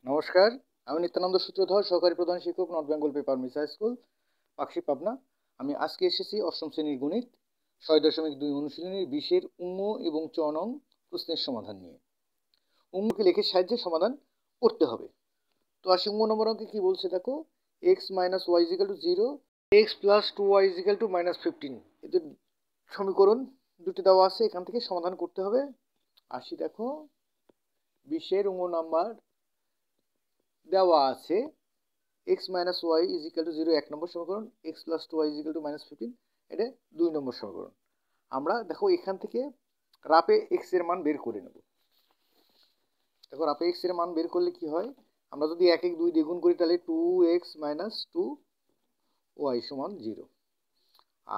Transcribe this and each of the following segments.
নমস্কার, আমি নিত্যানন্দ সূত্রধর, সহকারী প্রধান শিক্ষক, North Bengal paper mills high school, Pakshi, Pabna. আমি আজকে এসেছি অষ্টম শ্রেণীর গণিত ৬.২ অনুশীলনীর ২০-এর উম্ম এবং চ নং প্রশ্নের সমাধান নিয়ে। উম্মকে লেখের সাহায্যে সমাধান করতে হবে। তো আসি উম্ম নম্বর অঙ্কে কি বলছে দেখো, x minus y equal to 0, x plus 2y equal to -15। এদের সমীকরণ দুটি দেওয়া আছে, এখান থেকে সমাধান করতে হবে। আসি দেখো, 20-এর উম্ম নাম্বার দেওয়া আছে x minus y equal to 0 1 নম্বর সমীকরণ, x plus 2y equal to -15 এটা 2 নম্বর সমীকরণ। আমরা দেখো এখান থেকে রাপে এক্স এর মান বের করে নেব। দেখো রাপে এক্স এর মান বের করলে কি হয়, আমরা যদি 1 1 2 দ্বিগুণ করি তাহলে 2x মাইনাস 2y সমান 0,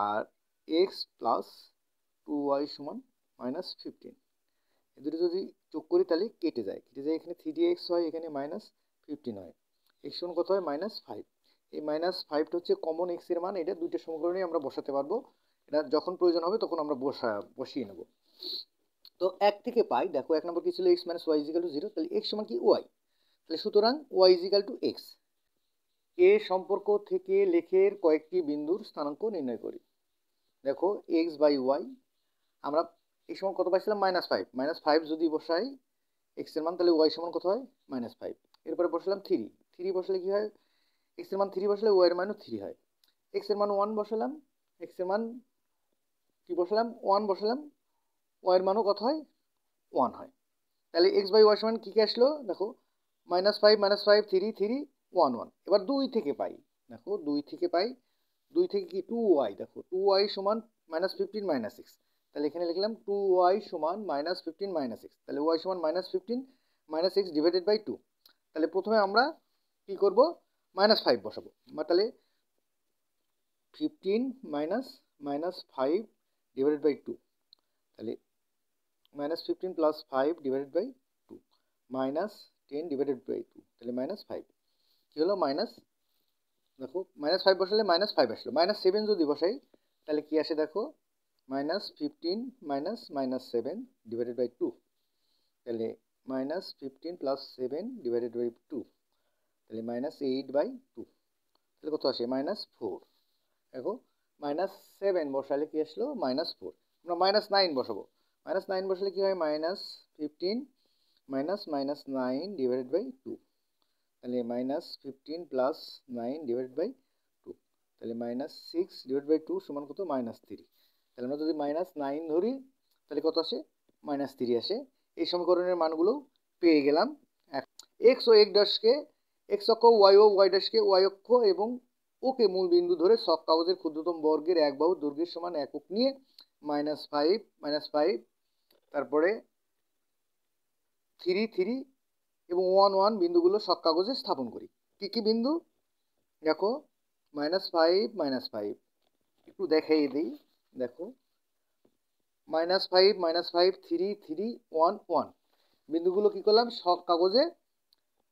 আর এক্স প্লাস 2y সমান -15। এই দুটো যদি যোগ করি তাহলে কেটে যায়, এখানে 3x হয়, এখানে -15 হয়। এক্স সমান কত হয়? -5। এই -5টা হচ্ছে কমন এক্স এর মান, এটা দুইটা সমীকরণে আমরা বসাতে পারবো। এটা যখন প্রয়োজন হবে তখন আমরা বসিয়ে নেব। তো 1 থেকে পাই, দেখো 1 নম্বর কি ছিল, x minus y equal to 0, তাহলে এক্স সমান কি ওয়াই, তাহলে সুতরাং ওয়াই ইজিক্যাল টু এক্স। এ সম্পর্ক থেকে লেখের কয়েকটি বিন্দুর স্থানাঙ্ক নির্ণয় করি। দেখো এক্স বাই ওয়াই, আমরা এই সমান কত পাইছিলাম? -5। -5 যদি বসাই এক্স এর মান, তাহলে ওয়াই সমান কত হয়? -5। এরপরে বসালাম 3 বসালে কি হয়? এক্স এর মান 3 বসালে ওয়াই এর মানও 3 হয়। এক্স এর মান 1 বসালাম, এক্স এর মান কি বসালাম? 1 বসালাম, ওয়াই এর মানও কত হয়? 1 হয়। তাহলে এক্স বাই ওয়াই সমান কি কি আসলো? দেখো -5 -5 3 3 1 1। এবার 2 থেকে পাই, দেখো 2 থেকে পাই, 2 থেকে কি 2y, দেখো 2y সমান -15 -6, তাহলে এখানে লিখলাম 2y সমান -15 6, তাহলে y সমান -15 6 ডিভাইডেড বাই 2। তাহলে প্রথমে আমরা কি করব? -5 বসাবো, তাহলে 15 -5 ডিভাইডেড বাই 2, তাহলে -15 plus 5 divided by 2 -10 divided by 2, তাহলে -5 কি হলো? দেখো -5 বসালে -5 আসলো। -7 যদি বসাই তাহলে কি আসে? দেখো -15 -7 ডিভাইডেড বাই 2, তাহলে -15 প্লাস 7 ডিভাইডেড বাই 2, তাহলে -8 বাই 2, তাহলে কত আসে? -4। দেখো -7 বসালে কি আসলো? -4। আমরা -9 বসাবো, -9 বসালে কি হয়? -15 -9 ডিভাইডেড বাই 2, তাহলে -15 প্লাস 9 ডিভাইডেড বাই 2, তাহলে -6 ডিভাইড বাই 2 সমান কত? -3। তাহলে আমরা যদি -9 ধরি তাহলে কত আসে? -3 আসে। এই সমীকরণের মানগুলো পেয়ে গেলাম। এক্স ও এক্স অক্ষ, ওয়াই ও ওয়াই ড্যাশকে ওয়াই অক্ষ এবং ওকে মূল বিন্দু ধরে ছক কাগজের ক্ষুদ্রতম বর্গের এক বাহু দৈর্ঘ্যের সমান একক নিয়ে -5 তারপরে 3 3 এবং 1 1 বিন্দুগুলো ছক কাগজে স্থাপন করি। কি কি বিন্দু? দেখো -5 -5 একটু দেখাই দিই। দেখো -5 -5 3 3 1 1 বিন্দুগুলো কি করলাম? ছক কাগজে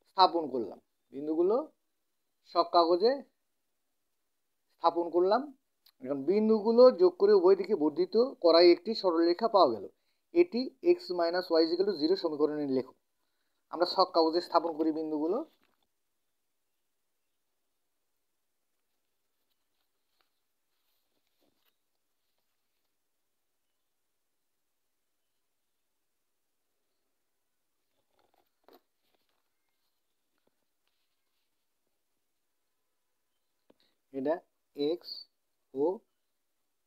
স্থাপন করলাম, বিন্দুগুলো ছক কাগজে স্থাপন করলাম। এখন বিন্দুগুলো যোগ করে উভয় দিকে বর্ধিত করায় একটি সরলরেখা পাওয়া গেল। এটি x minus y equal to 0 সমীকরণের লেখো। আমরা ছক কাগজে স্থাপন করি বিন্দুগুলো। এটা এক্স ও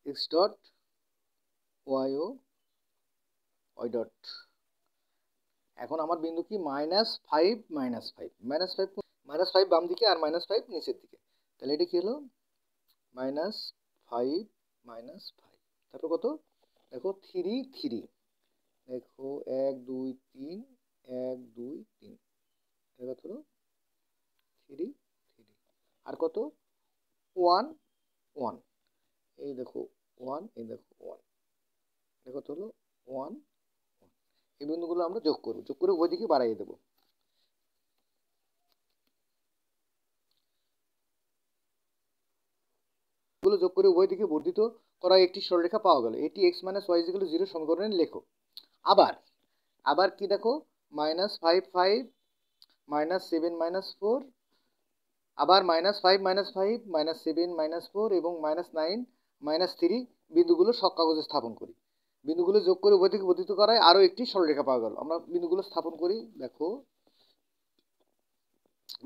এক্স ডট, ওয়াই ও ওয়াই ডট। এখন আমার বিন্দু কি? -5 -5 বাম দিকে আর -5 নিচের দিকে, তাহলে এটা কি হলো? -5 -5, তারপর কত? দেখো 3 3, দেখো 1 2 3 1 2 3, এটা কত হলো? 3 3, আর কত? 1 1, এই দেখো 1, এই দেখো 1, এটা কত হলো? 1 1। এই বিন্দুগুলো আমরা যোগ করবো, যোগ করে ওই দিকে বাড়াইয়ে দেবো। গুলো যোগ করে উভয় দিকে বর্ধিত করা একটি সরলরেখা পাওয়া গেল। এটি x minus y equal to 0 সমীকরণের লেখো। আবার কি দেখো? -5 5 -7 -4, আবার -5 -5 -7 -4 এবং -9 -3 বিন্দুগুলো সব কাগজে স্থাপন করি। বিন্দুগুলো যোগ করে উভয় দিকে বর্ধিত করায় আরও একটি সরলরেখা পাওয়া গেল। আমরা বিন্দুগুলো স্থাপন করি। দেখো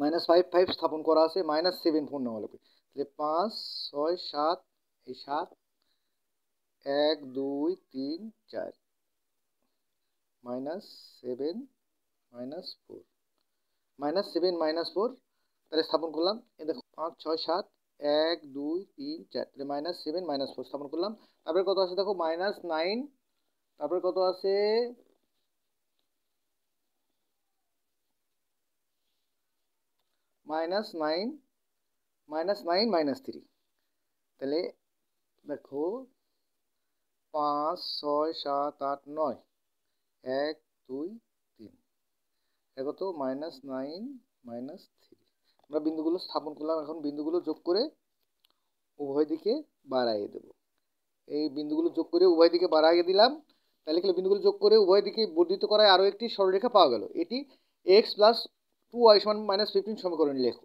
-5 5 স্থাপন করা আছে, -7 4 নেওয়া লাগবে। তাহলে 5 6 7, এই 7 1 2 3 4 -7 -4 -7 -4, তাহলে স্থাপন করলাম। এই দেখো 5 6 7 1 2 3 4, তাহলে -7 -4 স্থাপন করলাম। তারপরে কত আছে দেখো -9, তারপরে কত আছে -9 -9 -3, তাহলে দেখো 5 6 7 8 9 1 2 3, দেখো তো -9 -3। আমরা বিন্দুগুলো স্থাপন করলাম। এখন বিন্দুগুলো যোগ করে উভয় দিকে বাড়াইয়ে দেব। এই বিন্দুগুলো যোগ করে উভয় দিকে বাড়াইয়ে দিলাম। তাহলে কি বিন্দুগুলো যোগ করে উভয় দিকে বর্ধিত করায় আরও একটি সরলরেখা পাওয়া গেল। এটি x + 2y = -15 সমীকরণ লেখো।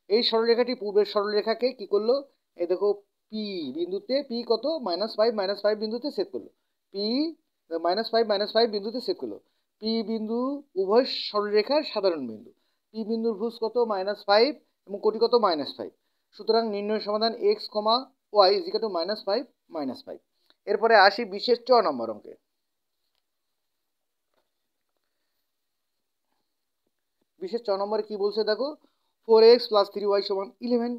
এই সরলরেখাটি পূর্বের সরলরেখাকে কি করলো, এই দেখো পি বিন্দুতে, পি কত -5 -5 বিন্দুতে ছেদ করলো। পি -5 -5 বিন্দুতে ছেদ করলো। পি বিন্দু উভয় সরলরেখার সাধারণ বিন্দু। পি বিন্দুর ভুজ কত -5 এবং কোটি কত -5। সুতরাং নির্ণয় সমাধান x, y = -5 -5। এরপরে আসি বিশেষ 6 নম্বর অঙ্কে। বিশেষ 6 নম্বরে কি বলছে দেখো, 4x + 3y = 11,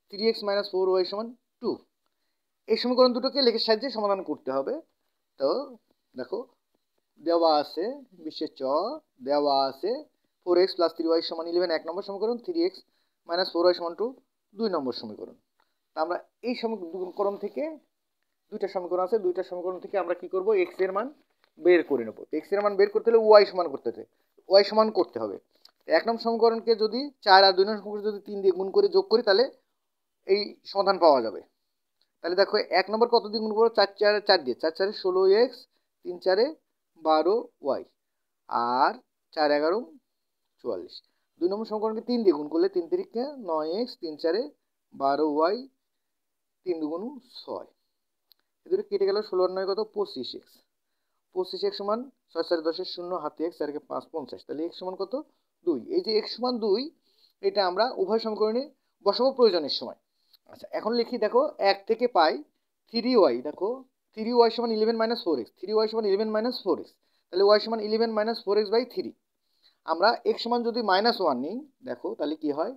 3x - 4y = 2। এই সমীকরণ দুটোকে লেখের সাহায্যে সমাধান করতে হবে। তো দেখো দেওয়া আছে, বিশেষ চ দেওয়া আছে 4x + 3y = 11 1 নম্বর সমীকরণ, 3x - 4y = 2 2 নম্বর সমীকরণ। তা আমরা এই সমীকরণ থেকে দুইটা সমীকরণ আছে, দুইটা সমীকরণ থেকে আমরা কি করব, x এর মান বের করে নেব। x এর মান বের করতে হলে y সমান করতে হবে। এক নম্বর সমীকরণকে যদি 4 আর 2 নম্বর সমীকরণ যদি 3 দিয়ে গুণ করে যোগ করি তাহলে এই সমাধান পাওয়া যাবে। তাহলে দেখো 1 নম্বর কত দিয়ে গুণ করবো, 4 4 4 দিয়ে, 4 4 16x, 3 4 12y, আর 4 11 44। 2 নম্বর সমীকরণকে 3 দিয়ে গুণ করলে 3 3 9x, 3 4 12y, 3 2 6, এদের কেটে গেল, 16 আর 9 কত 25x, 25x সমান 6 4 10 0, হাতে x, 4 5 50, তাহলে x সমান কত 2। এই যে x সমান 2, এটা আমরা উভয় সমীকরণে বসাবো প্রয়োজনের সময়। আচ্ছা এখন লিখি, দেখো 1 থেকে পাই 3y, দেখো 3y = 11 - 4x, 3y = 11 - 4x, তাহলে y = 11 - 4x/3। আমরা x সমান যদি -1 নিই, দেখো তাহলে কি হয়,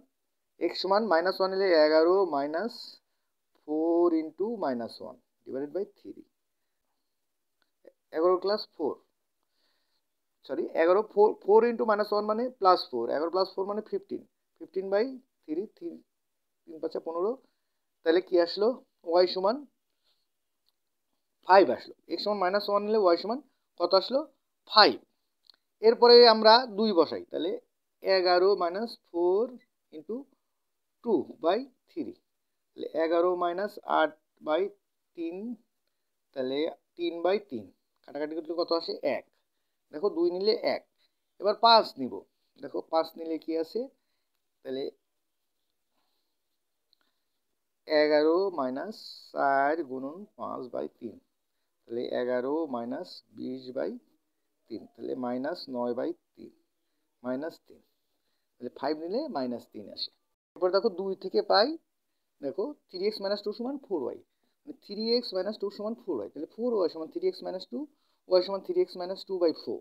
x সমান -1 নিলে 11 - 4 × -1 / 3, 11 ক্লাস 4, সরি 11 4 × -1 মানে +4, 11 + 4 মানে 15, 15/3, 3 5 15, তাহলে কি আসলো, y সমান 5 আসলো। x সমান -1 নিলে y সমান কত আসলো, 5। এরপরে আমরা 2 বসাই, তাহলে 11 - 4 × 2/3, তাহলে 11 - 8/3, তাহলে 3/3, কাটাকাটি করলে কত আসে 1। দেখো 2 নিলে 1। এবার 5 নিব, দেখো 5 নিলে কি আছে, তাহলে 11 - 4 × 5/3, তাহলে 11 - 20/3, তাহলে -9/3, -3, তাহলে 5 নিলে -3 আসে। এরপর দেখো 2 থেকে পাই, দেখো 3x - 2 = 4y, 3x - 2 = 4y, তাহলে 4y = 3x - 2, y = 3x - 2/4।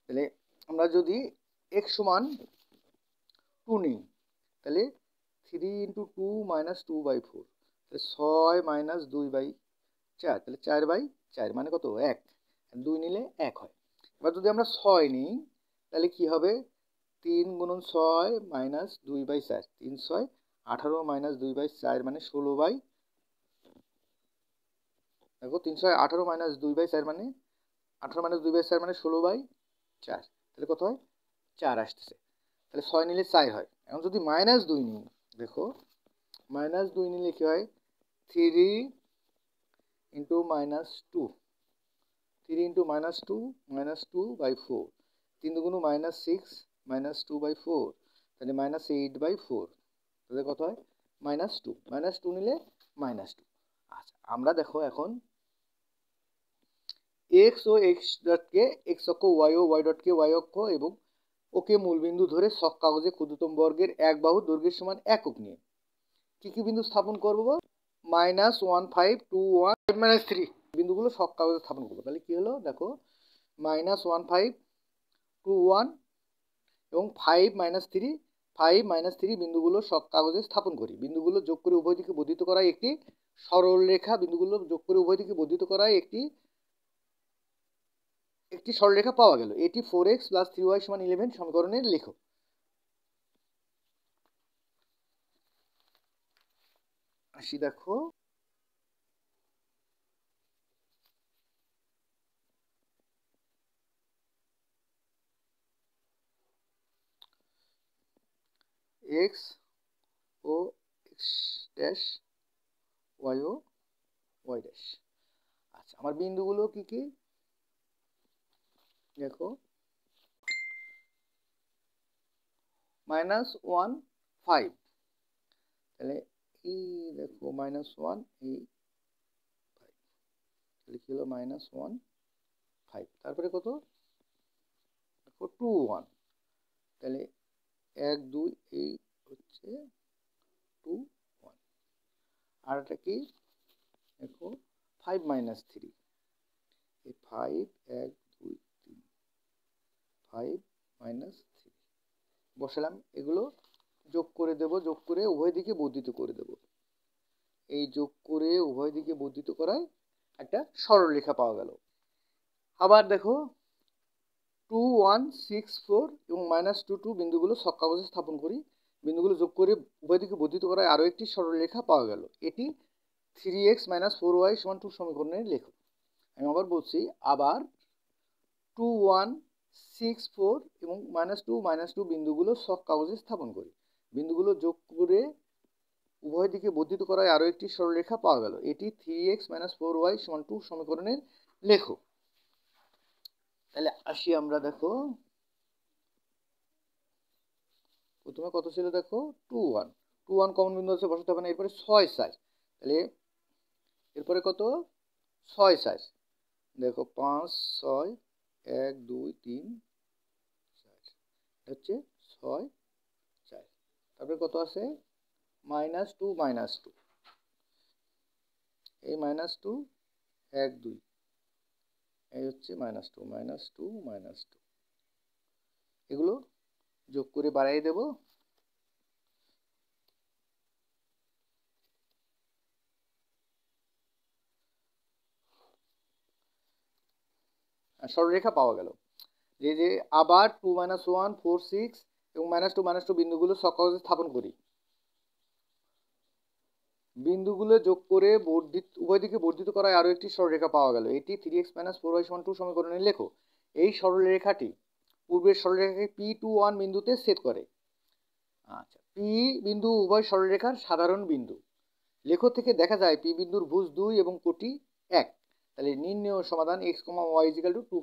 তাহলে আমরা যদি x সমান 2 নিই, তাহলে 3 × 2 - 2/4, তাহলে 6 - 2/4, তাহলে 4/4 মানে কত 1, 2 নিলে 1 হয়। এবার যদি আমরা 6 নিই, তাহলে কি হবে, 3 × 6 - 2/4, 3 6 18 - 2/4 মানে 16, দেখো 3 6 18 - 2/4 মানে 18 - 2/4 মানে 16/4, তাহলে কত হয় 4 আসতেছে। তাহলে 6 নিলে 4 হয়। এখন যদি -2 নিই, দেখো -2 নিলে কি হয়, 3 × -2, 3 × -2 -2/4, 3 2 - 6, -2/4, তাহলে -8/4, তাহলে কত হয় -2, -2 নিলে -2। আচ্ছা, আমরা দেখো এখন x ও x ডটকে x অক্ষ, y ও y ডটকে y অক্ষ এবং ওকে মূলবিন্দু ধরে ছক কাগজে ক্ষুদ্রতম বর্গের এক বাহু দৈর্ঘ্যের সমান একক নিয়ে কি কি বিন্দু স্থাপন করব? -1, 5, 2, 1, 5, -3 বিন্দুগুলো ছক কাগজে স্থাপন করবো। তাহলে কি হলো দেখো, -1, 5, 2, 1 এবং 5, -3, 5, -3 বিন্দুগুলো ছক কাগজে স্থাপন করি। বিন্দুগুলো যোগ করে উভয় দিকে বর্ধিত করায় একটি সরল রেখা, বিন্দুগুলো যোগ করে উভয় দিকে বর্ধিত করায় একটি সরলরেখা পাওয়া গেল। এটি 4x + 3y = 11 সমীকরণের লেখো। আসি দেখো, x ও x ড্যাশ, y ও y ড্যাশ। আচ্ছা, আমার বিন্দুগুলো কি কি দেখো, -1, 5, তাহলে এই দেখো -1 এই 5, তাহলে কি হলো -1, 5, তারপরে কত দেখো 2, 1, তাহলে 1, 2 এই হচ্ছে 2, 1, আর এটা কি দেখো 5 - 3, এই 5, 1, 2, 3, 5 - 3 বসালাম। এগুলো যোগ করে দেব, যোগ করে উভয় দিকে বর্ধিত করে দেব। এই যোগ করে উভয় দিকে বর্ধিত করায় একটা সরলরেখা পাওয়া গেল। আবার দেখো 2, 1, 6, 4 এবং -2, 2 বিন্দুগুলো ছক কাগজে স্থাপন করি। বিন্দুগুলো যোগ করে উভয় দিকে বর্ধিত করায় আরও একটি সরলরেখা পাওয়া গেল। এটি 3x - 4y = 2 সমীকরণের লেখো। আমি আবার বলছি, আবার 2, 1, 6, 4 এবং -2, -2 বিন্দুগুলো ছক কাগজে স্থাপন করি। বিন্দুগুলো যোগ করে উভয় দিকে বর্ধিত করায় আরও একটি সরলরেখা পাওয়া গেল। এটি 3x - 4y = 2 সমীকরণের লেখো। তাহলে আসি আমরা দেখো, প্রথমে কত ছিল দেখো 2, 1, 2, 1 কমন বিন্দু আছে, বসাতে হবে না। এরপরে 6, 4, তাহলে এরপরে কত 6, 4 দেখো 5, 6, 1, 2, 3, 4 হচ্ছে 6, 4, তারপরে কত আছে -2, -2 এই -2, 1, 2 এই হচ্ছে -2, -2, -2 এগুলো যোগ করে বাড়াই দেব। সরলরেখা পাওয়া গেল। যে আবার 2, -1, 4, 6 এবং -2, -2 বিন্দুগুলো ছক কাগজে স্থাপন করি। বিন্দুগুলো যোগ করে উভয় দিকে বর্ধিত করায় আরও একটি সরলরেখা পাওয়া গেল। এটি 3x - 4y = 2 সমীকরণে লেখো। এই সরলরেখাটি পূর্বের সরলরেখাকে P21 বিন্দুতে ছেদ করে। আচ্ছা, পি বিন্দু উভয় সরলরেখার সাধারণ বিন্দু। লেখ থেকে দেখা যায় পি বিন্দুর ভুজ 2 এবং কোটি 1। তাহলে নির্ণেয় সমাধান x, y = 2,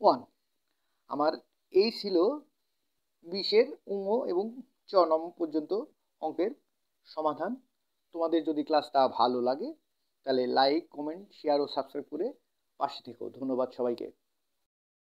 1। আমার এই ছিল 20-এর উঙ এবং চ নম্বর পর্যন্ত অঙ্কের সমাধান। তোমাদের যদি ক্লাসটা ভালো লাগে তাহলে লাইক, কমেন্ট, শেয়ার ও সাবস্ক্রাইব করে পাশে থেকো। ধন্যবাদ সবাইকে।